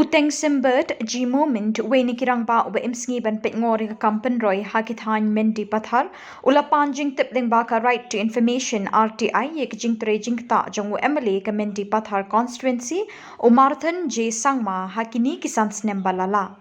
Tengsimbirth G Momin uwei rangbah imsngi ban peitngor pynroi thain Mendipathar ulapan jingtip lyngba ka right to information RTI jingtrei jingtah jong MLA ka Mendipathar constituency Marthon J Sangma kine kisan snem balala.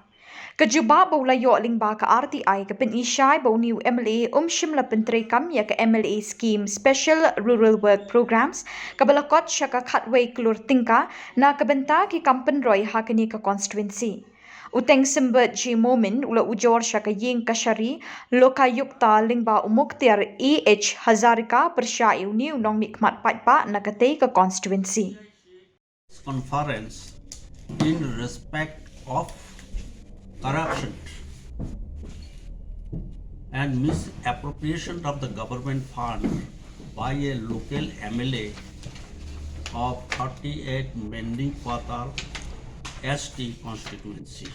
Ka jubab yo lyngba ka RTI ka shai new MLA shym la Pyntrei Kam ka MLA scheme special rural work programs ka balakot siya ka khatway Klur Tyngka na kabenta ki pynroi kine ka constituency. Tengsimbirth G Momin ujor siya ka iingkashari Lokayukta lyngba muktiar A H Hazarika persyai new nong mikmat patpa na katay ka constituency. Conference in respect of corruption and misappropriation of the government fund by a local MLA of 38 Mendipathar ST constituency.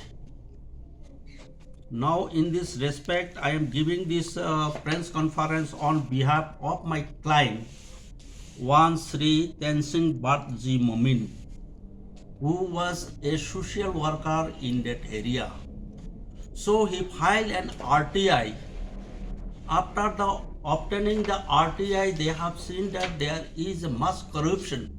Now in this respect, I am giving this press conference on behalf of my client, one Sri Tengsimbirth G Momin, who was a social worker in that area. So he filed an RTI. After obtaining the RTI, they have seen that there is much corruption,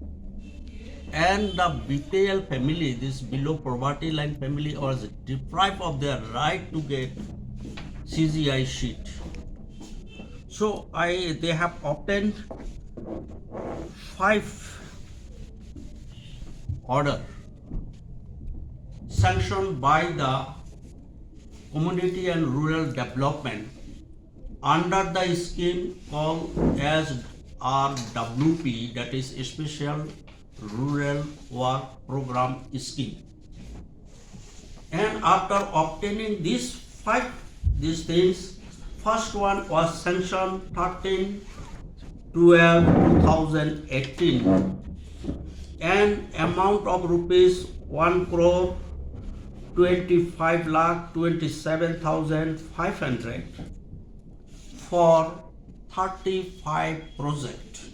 and the BPL family, this below poverty line family, was deprived of their right to get CGI sheet. So they have obtained 5 order sanctioned by the Community and Rural Development under the scheme called as RWP, that is Special Rural Work Program Scheme. And after obtaining these things, first one was sanctioned 13/12/2018, and amount of rupees 1,25,27,500 for 35 projects.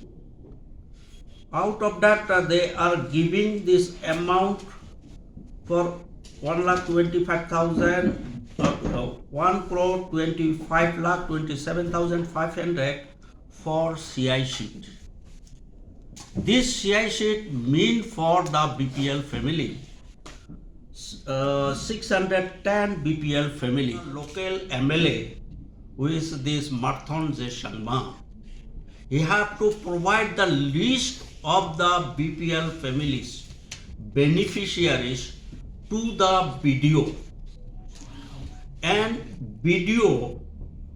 Out of that, they are giving this amount for 1,25,27,500 for CI sheet. This shai sheet mean for the BPL family, 610 BPL family. Local MLA, who is this Marthon J Sangma, he have to provide the list of the BPL families beneficiaries to the BDO, and BDO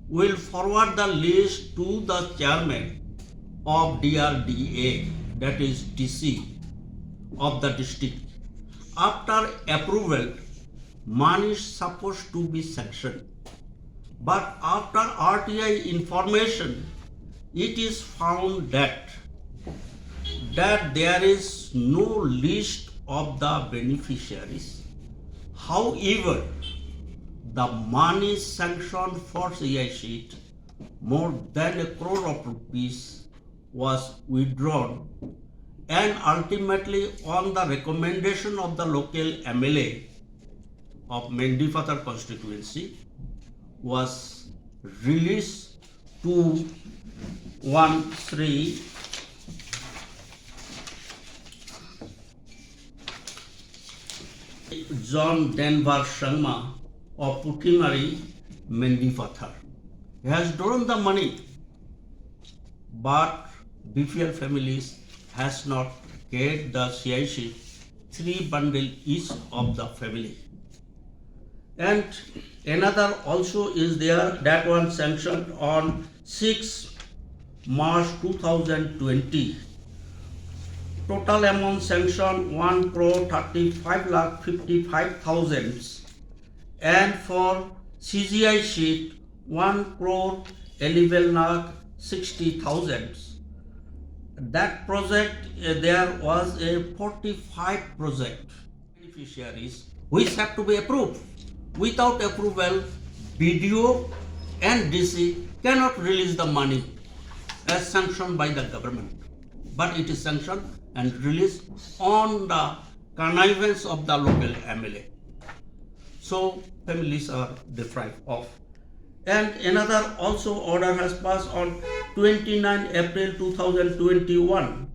will forward the list to the chairman of DRDA, that is DC of the district. After approval, money is supposed to be sanctioned. But after RTI information, it is found that there is no list of the beneficiaries. However, the money sanctioned for CI sheet, more than 1 crore of rupees, was withdrawn, and ultimately on the recommendation of the local MLA of Mendipathar constituency, was released to one Sri Marthon Sangma of Pyntrei Mendipathar. He has drawn the money, but BPL families has not get the CI sheet, 3 bundle each of the family. And another also is there, that one sanctioned on 6 March 2020. Total amount sanctioned 1,35,55,000, and for CGI sheet 1,11,60,000. That project, there was a 45 project beneficiaries which have to be approved. Without approval, BDO and DC cannot release the money as sanctioned by the government. But it is sanctioned and released on the connivance of the local MLA. So families are deprived of. And another also order has passed on 29 April 2021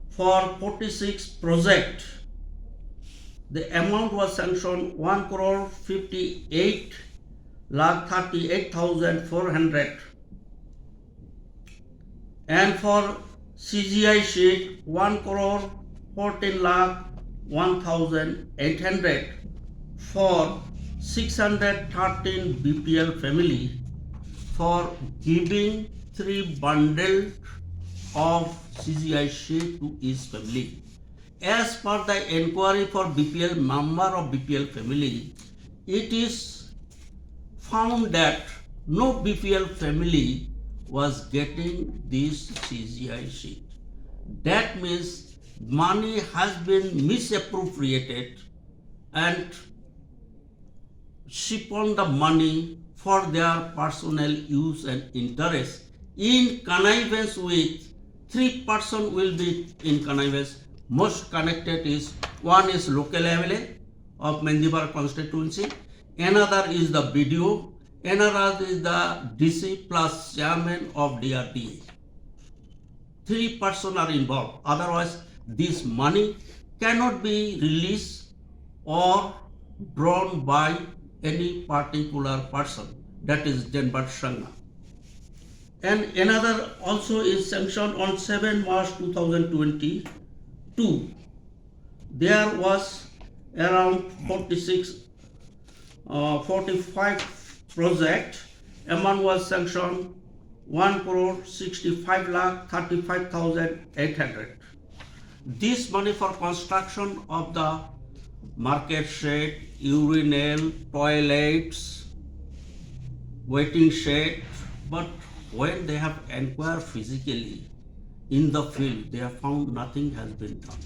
for 46 project. The amount was sanctioned 1 crore 58 lakh 38,400. And for CGI sheet 1 crore 14 lakh 1,800 for 613 BPL family for giving 3 bundles of CGI sheet to each family. As per the inquiry for BPL member of BPL family, it is found that no BPL family was getting this CGI sheet. That means money has been misappropriated and siphoned the money for their personal use and interest in connivance with 3 persons will be in connivance. Most connected is one is local MLA of Mendipathar constituency, another is the BDO, another is the DC plus chairman of DRDA. 3 persons are involved. Otherwise, this money cannot be released or drawn by any particular person. That is Marthon Sangma. And another also is sanctioned on 7 March 2022. There was around 45 project. Amount was sanctioned 1 crore 65 lakh 35,800. This money for construction of the market shed, urinal, toilets, waiting shed, but when they have inquired physically in the field, they have found nothing has been done.